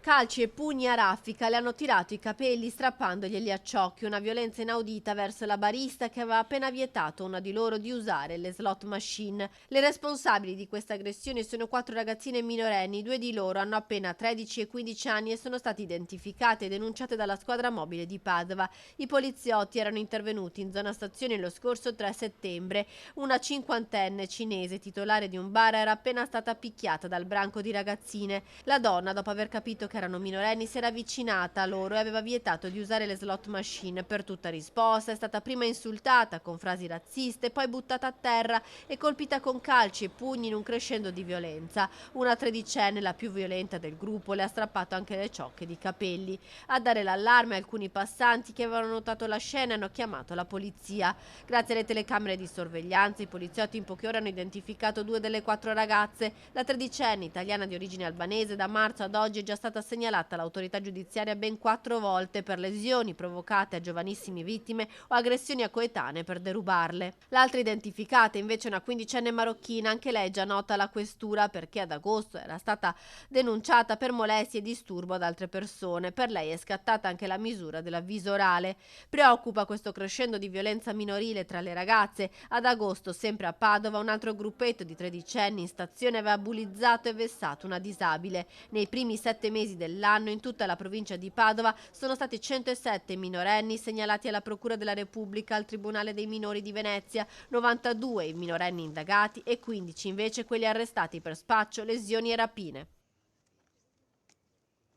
Calci e pugni a raffica le hanno tirato i capelli strappandoglieli a ciocchi, una violenza inaudita verso la barista che aveva appena vietato a una di loro di usare le slot machine. Le responsabili di questa aggressione sono 4 ragazzine minorenni, 2 di loro hanno appena 13 e 15 anni e sono state identificate e denunciate dalla squadra mobile di Padova. I poliziotti erano intervenuti in zona stazione lo scorso 3 settembre. Una cinquantenne cinese titolare di un bar era appena stata picchiata dal branco di ragazzine. La donna, dopo aver capito che erano minorenni, si era avvicinata a loro e aveva vietato di usare le slot machine. Per tutta risposta è stata prima insultata con frasi razziste, poi buttata a terra e colpita con calci e pugni in un crescendo di violenza. Una tredicenne, la più violenta del gruppo, le ha strappato anche le ciocche di capelli. A dare l'allarme alcuni passanti che avevano notato la scena hanno chiamato la polizia. Grazie alle telecamere di sorveglianza i poliziotti in poche ore hanno identificato 2 delle 4 ragazze. La tredicenne, italiana di origine albanese, da marzo ad oggi è già stata segnalata all'autorità giudiziaria ben 4 volte per lesioni provocate a giovanissime vittime o aggressioni a coetanee per derubarle. L'altra identificata invece è una quindicenne marocchina, anche lei già nota alla questura perché ad agosto era stata denunciata per molestie e disturbo ad altre persone. Per lei è scattata anche la misura dell'avviso orale. Preoccupa questo crescendo di violenza minorile tra le ragazze. Ad agosto, sempre a Padova, un altro gruppetto di tredicenni in stazione aveva bullizzato e vessato una disabile. Nei primi 7 mesi dell'anno in tutta la provincia di Padova sono stati 107 minorenni segnalati alla Procura della Repubblica, al Tribunale dei minori di Venezia, 92 i minorenni indagati e 15 invece quelli arrestati per spaccio, lesioni e rapine.